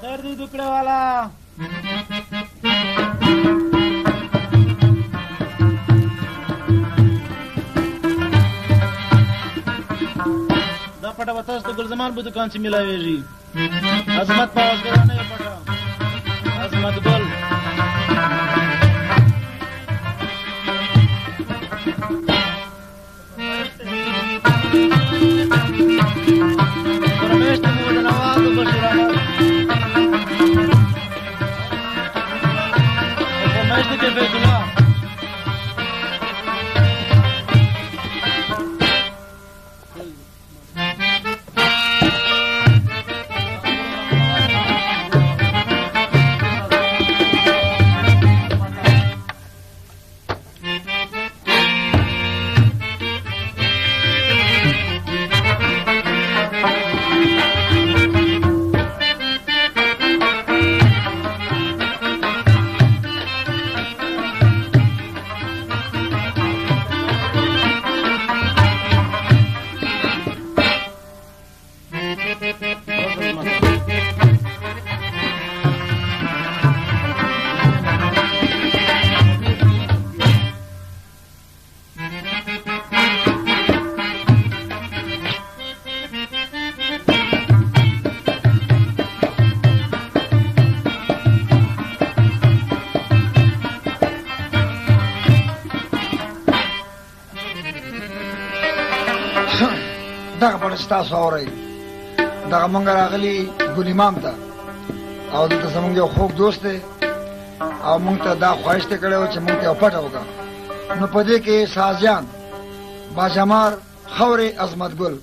خیر دی دکڑے والا دا پټه وتاس د ګل زمان په دکان چې ملاويږي عظمت په واسطه نه پټه عظمت ګل پرمیشت مو د نواز بشیرانه پرمیشت کې بیت الله دغه په تاسو اورئ دغه مونږ راغلي ګل امام ته او دلته زمونږ یو خوږ دوست دی او مونږ ته دا خواهش ته کړی و چې مونږ ته یو پټه وکړه نو په دې کې سازیان باجمار خورې عظمت ګل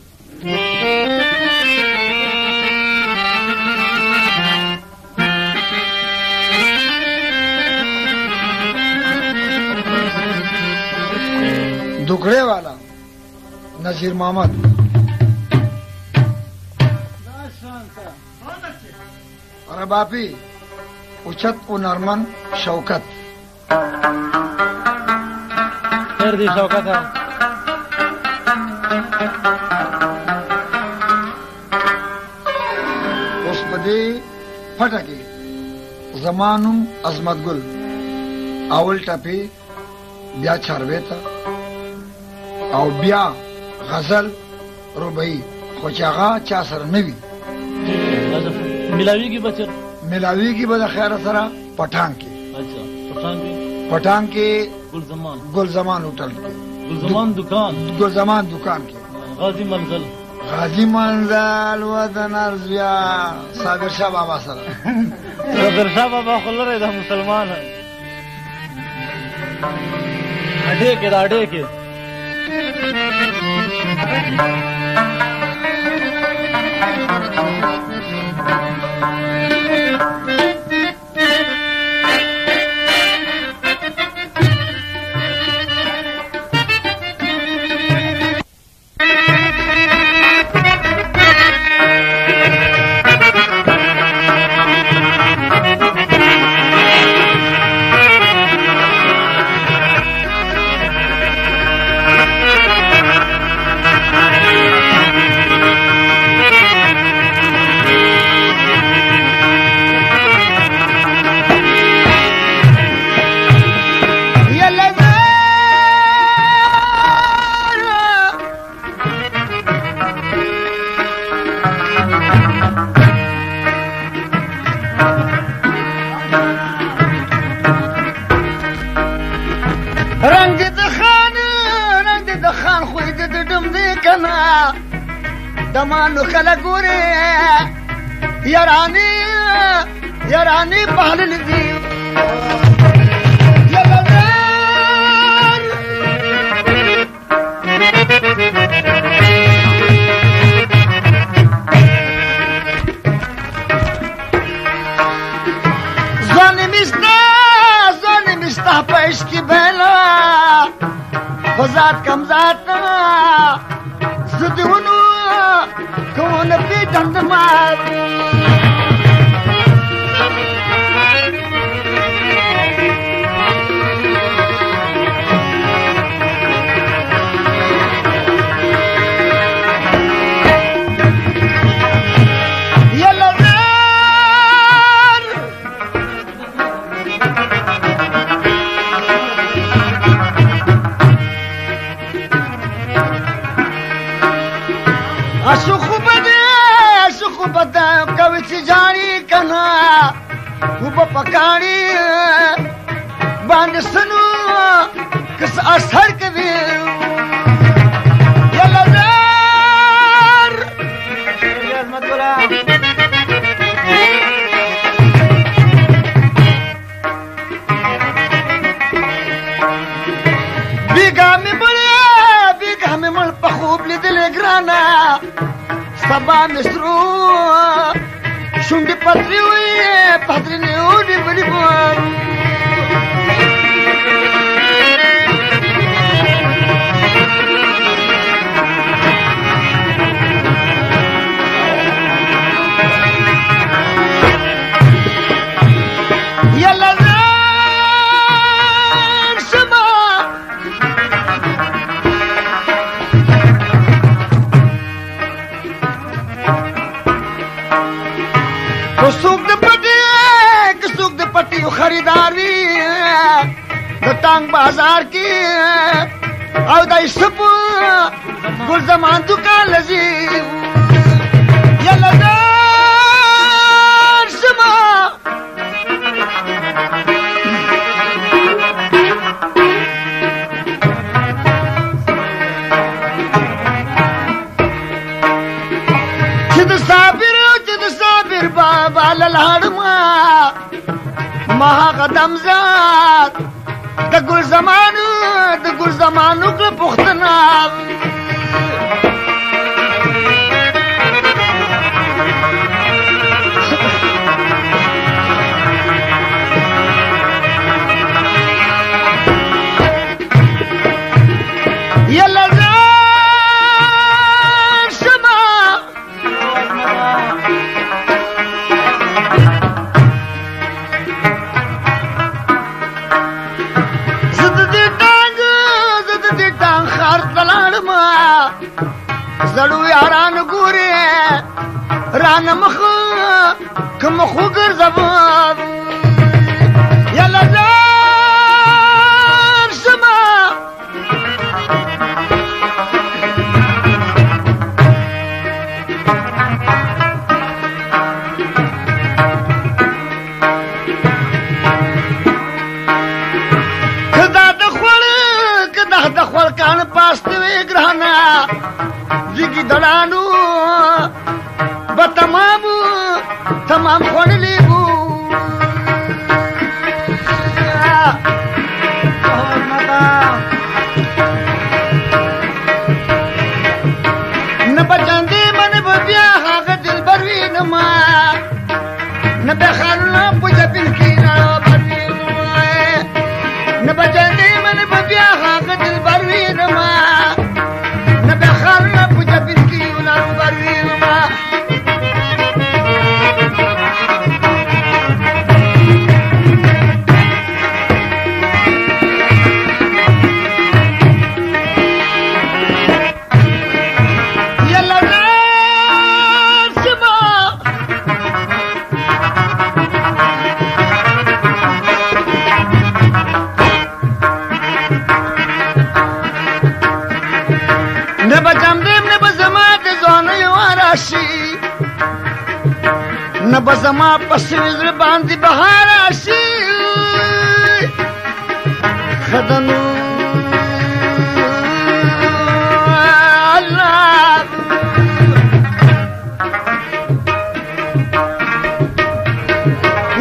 دکڑے والا نذیر محمد ربابی اوچت و نرمن شوکت خیر دی شوکت اوس په دې پټه کې زمانم عظمت ګل اول ټپی بیا چارویتا او بیا غزل ربعی خو چې هغه چا سره نه وي ملاویږي بچر ملاویږي به د خیر سره پټان کې اچھا پټان کې ګل زمان هوټل کې ګل زمان دکان کې غازی منزل وطن ارزیا صابر شاه بابا سره صابر شاه بابا خو لري د مسلمان اډې کې دا اډې کې دمانو خلق ګوري یارانی پهل دي ظالمستا پېش کی بلا فزات کم ذات زدونو کون پی دند مار को बता कविच जानी कना वो पकानी बांध सुनो किस असर के भी ये लजार मत बोला बीघा में मल पखूब लिदल ग्राना सबा मिसरू शुंडी पत्री हुई पत्री ने उड़ी बड़ी खरीदारी टांग बाजार की और सब गुलजमान दुकान लजी ये लजार समा जिद साबिर बाबा ललाड़मा महाकदम जात द गुल जमानू के पुख्तना ये लजार समा زړو یاران ګوري رانه مخ کوم خو ګرځم یا لزار سما کدا د خپل کان پاستوي ګرانه जिगी दड़ानू बतमामू तमाम खोड़ लेबू न बचंदे मन बबिया हाग दिल बरवी नमा न बेखालना पुजा बिनकी ना बरवी न बचंदे मन बबिया हाग दिल बरवी नमा न बजमा पसर बांधी बहाराशी खदनू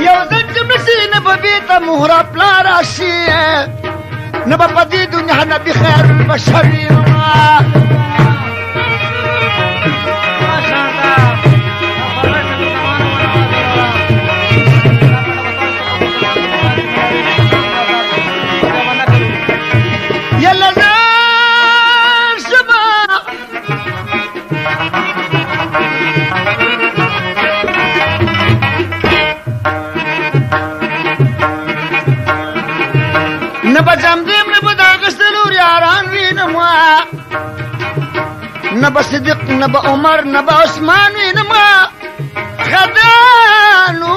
यो जमसी न बबीता मुहरा प्लाराशी न बपदी दुनिया न बखैर बशरी न बजमदीम न बदागस्तलूर यारान वी नमा न बसिद्दीक न बउमर न बउस्मान वी नमा खदानू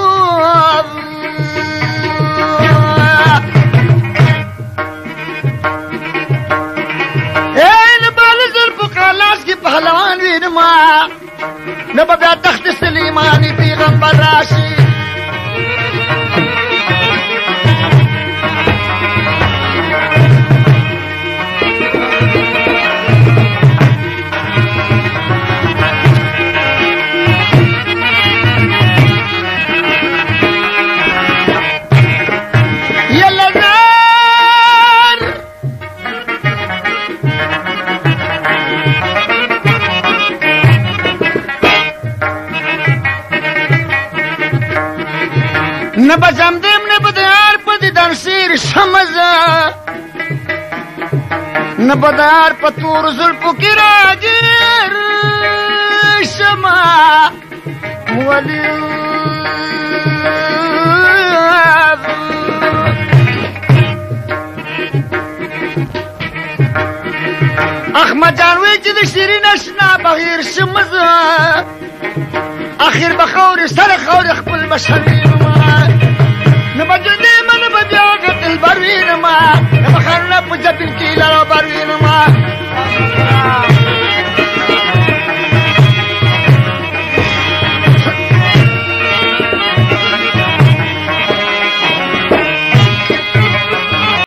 ए न बाल जुल्फ कालास की पहलवान वी नमा न نه به بیا تخت سلیمانی پیغمبر راشي نه بزم دیم نه بدیار پا دیدن سیر شمزه نه بدیار پا تور زلپو کی را گیر شما ولی احمد جانوی چی دی شیرین اشنا بغیر شمزه اخیر بخور سر خور خپل بشوی ما